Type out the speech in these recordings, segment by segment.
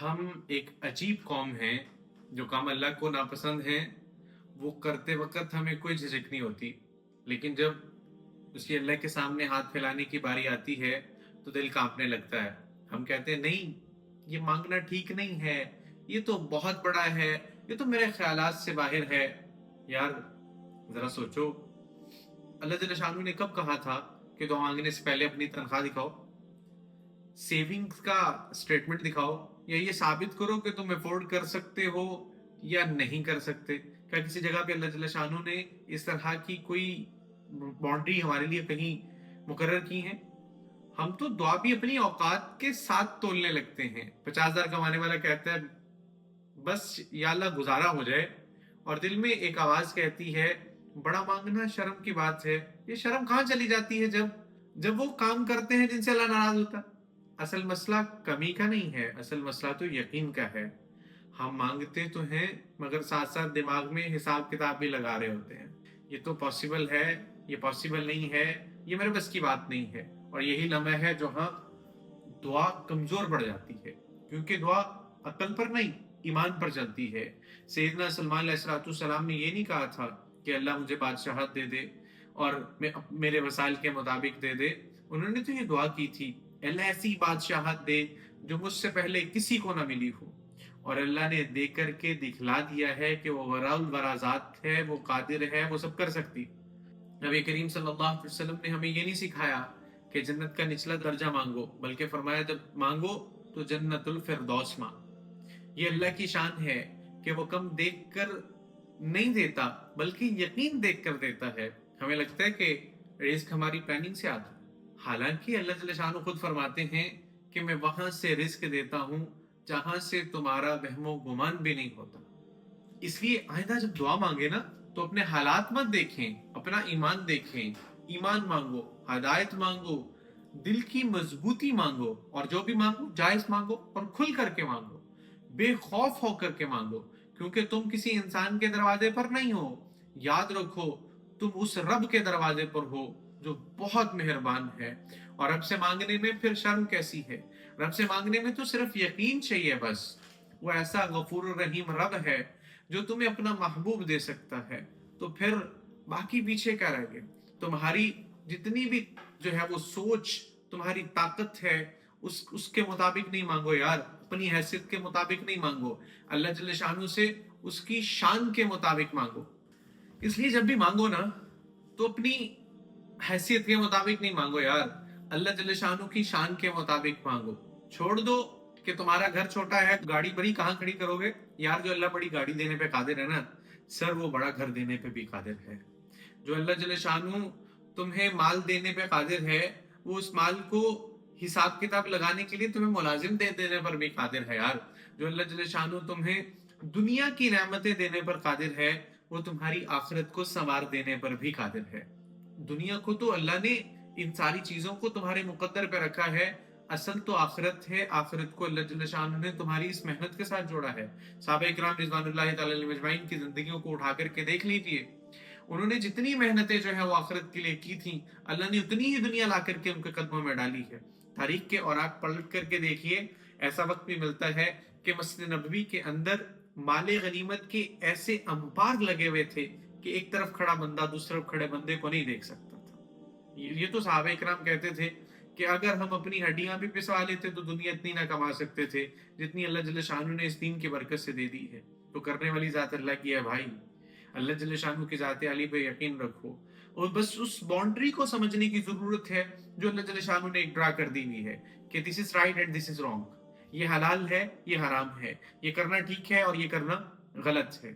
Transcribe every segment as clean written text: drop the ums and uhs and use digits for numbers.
ہم ایک عجیب قوم ہیں جو کام اللہ کو ناپسند ہیں وہ کرتے وقت ہمیں کوئی جھجک نہیں ہوتی، لیکن جب اسی اللہ کے سامنے ہاتھ پھیلانے کی باری آتی ہے تو دل کانپنے لگتا ہے۔ ہم کہتے ہیں نہیں، یہ مانگنا ٹھیک نہیں ہے، یہ تو بہت بڑا ہے، یہ تو میرے خیالات سے باہر ہے۔ یار ذرا سوچو، اللہ جل شانہ نے کب کہا تھا کہ دعا مانگنے سے پہلے اپنی تنخواہ دکھاؤ، سیونگز کا اسٹیٹمنٹ دکھاؤ، یا یہ ثابت کرو کہ تم افورڈ کر سکتے ہو یا نہیں کر سکتے؟ کیا کسی جگہ پہ اللہ جل شانہ نے اس طرح کی کوئی باؤنڈری ہمارے لیے کہیں مقرر کی ہیں؟ ہم تو دعا بھی اپنی اوقات کے ساتھ تولنے لگتے ہیں۔ 50,000 کمانے والا کہتا ہے بس یا اللہ گزارا ہو جائے، اور دل میں ایک آواز کہتی ہے بڑا مانگنا شرم کی بات ہے۔ یہ شرم کہاں چلی جاتی ہے جب وہ کام کرتے ہیں جن سے اللہ ناراض ہوتا ہے؟ اصل مسئلہ کمی کا نہیں ہے، اصل مسئلہ تو یقین کا ہے۔ ہم مانگتے تو ہیں مگر ساتھ ساتھ دماغ میں حساب کتاب بھی لگا رہے ہوتے ہیں، یہ تو پاسبل ہے، یہ پاسبل نہیں ہے، یہ میرے بس کی بات نہیں ہے۔ اور یہی لمحہ ہے جہاں دعا کمزور پڑ جاتی ہے، کیونکہ دعا عقل پر نہیں، ایمان پر چلتی ہے۔ سیدنا سلمان علیہ السلام نے یہ نہیں کہا تھا کہ اللہ مجھے بادشاہت دے دے اور میرے وسائل کے مطابق دے دے۔ انہوں نے تو یہ دعا کی تھی اللہ ایسی بادشاہت دے جو مجھ سے پہلے کسی کو نہ ملی ہو، اور اللہ نے دے کر کے دکھلا دیا ہے کہ وہ وراء الورا ذات ہے، وہ قادر ہے، وہ سب کر سکتی۔ نبی کریم صلی اللہ علیہ وسلم نے ہمیں یہ نہیں سکھایا کہ جنت کا نچلا درجہ مانگو، بلکہ فرمایا جب مانگو تو جنت الفردوس مانگ۔ یہ اللہ کی شان ہے کہ وہ کم دیکھ کر نہیں دیتا بلکہ یقین دیکھ کر دیتا ہے۔ ہمیں لگتا ہے کہ رزق ہماری پلاننگ سے آتا ہے، حالانکہ اللہ جل شانہ خود فرماتے ہیں کہ میں وہاں سے رزق دیتا ہوں جہاں سے تمہارا وہم و گمان بھی نہیں ہوتا۔ اس لیے آئندہ جب دعا مانگے نا تو اپنے حالات مت دیکھیں، اپنا ایمان دیکھیں۔ ایمان مانگو، ہدایت مانگو، دل کی مضبوطی مانگو، اور جو بھی مانگو جائز مانگو اور کھل کر کے مانگو، بے خوف ہو کر کے مانگو، کیونکہ تم کسی انسان کے دروازے پر نہیں ہو، یاد رکھو تم اس رب کے دروازے پر ہو جو بہت مہربان ہے۔ اور رب سے مانگنے میں پھر شرم کیسی ہے؟ رب سے مانگنے میں تو صرف یقین چاہیے بس۔ وہ ایسا غفور الرحیم رب ہے جو تمہیں اپنا محبوب دے سکتا ہے، تو پھر باقی پیچھے کیا رہ گئے؟ تمہاری جتنی بھی جو ہے وہ سوچ، تمہاری طاقت ہے، اس کے مطابق نہیں مانگو یار، اپنی حیثیت کے مطابق نہیں مانگو، اللہ جل شانہ سے اس کی شان کے مطابق مانگو۔ اس لیے جب بھی مانگو نا تو اپنی حیثیت کے مطابق نہیں مانگو یار، اللہ جل شانہ کی شان کے مطابق مانگو۔ چھوڑ دو کہ تمہارا گھر چھوٹا ہے، گاڑی بڑی کہاں کھڑی کرو گے؟ یار جو اللہ بڑی گاڑی دینے پہ قادر ہے نا سر، وہ بڑا گھر دینے پہ بھی قادر ہے۔ جو اللہ جل شانہ تمہیں مال دینے پہ قادر ہے، وہ اس مال کو حساب کتاب لگانے کے لیے تمہیں ملازم دے دینے پر بھی قادر ہے یار۔ جو اللہ جل شانہ تمہیں دنیا کی نعمتیں دینے پر قادر ہے، وہ تمہاری آخرت کو سنوار دینے پر بھی قادر ہے۔ دنیا کو تو اللہ نے ان ساری چیزوں کو تمہارے مقدر پہ رکھا ہے، اصل تو آخرت ہے۔ آخرت کو اللہ جل شانہ نے تمہاری اس محنت کے ساتھ جوڑا ہے۔ صحابہ کرام رضوان اللہ تعالی علیہم اجمعین کی زندگیوں کو اٹھا کر کے دیکھ لیجئے، انہوں نے جتنی محنتیں جو ہے وہ آخرت کے لیے کی تھیں، اللہ نے اتنی ہی دنیا لا کر کے ان کے قدموں میں ڈالی ہے۔ تاریخ کے اوراق پلٹ کر کے دیکھیے، ایسا وقت بھی ملتا ہے کہ مسجد نبوی کے اندر مال غنیمت کے ایسے انبار لگے ہوئے تھے کہ ایک طرف کھڑا بندہ دوسری طرف کھڑے بندے کو نہیں دیکھ سکتا تھا۔ یہ تو صحابہ کرام کہتے تھے کہ اگر ہم اپنی ہڈیاں بھی پسوا لیتے تو دنیا اتنی نہ کما سکتے تھے جتنی اللہ جل شانہ نے اس دین کی برکت سے دے دی ہے۔ تو کرنے والی ذات اللہ کی ہے بھائی، اللہ جل شانہ کی ذات علی پہ یقین رکھو، اور بس اس باؤنڈری کو سمجھنے کی ضرورت ہے جو اللہ جل شانہ نے ایک ڈرا کر دی ہوئی ہے کہ this is right and this is wrong, یہ حلال ہے، یہ حرام ہے، یہ کرنا ٹھیک ہے اور یہ کرنا غلط ہے۔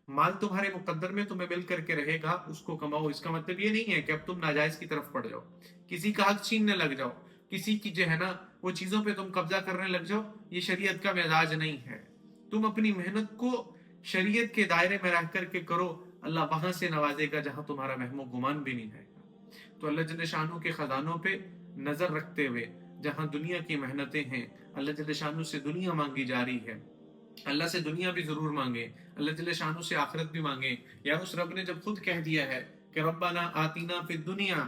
مال تمہارے مقدر میں تمہیں مل کر کے رہے گا، اس کو کماؤ۔ اس کا مطلب یہ نہیں ہے کہ اب تم ناجائز کی طرف پڑ جاؤ، کسی کا حق چھیننے لگ جاؤ، کسی کی جو ہے نا وہ چیزوں پہ تم قبضہ کرنے لگ جاؤ۔ یہ شریعت کا مزاج نہیں ہے۔ تم اپنی محنت کو شریعت کے دائرے میں رہ کر کے کرو، اللہ وہاں سے نوازے گا جہاں تمہارا وہم و گمان بھی نہیں رہے گا۔ تو اللہ جل شانہ کے خزانوں پہ نظر رکھتے ہوئے جہاں دنیا کی محنتیں ہیں، اللہ جل شانہ سے دنیا مانگی جا رہی ہے، اللہ سے دنیا بھی ضرور مانگے، اللہ جل شانہ سے آخرت بھی مانگے۔ یار اس رب نے جب خود کہہ دیا ہے کہ ربنا آتینا فی الدنیا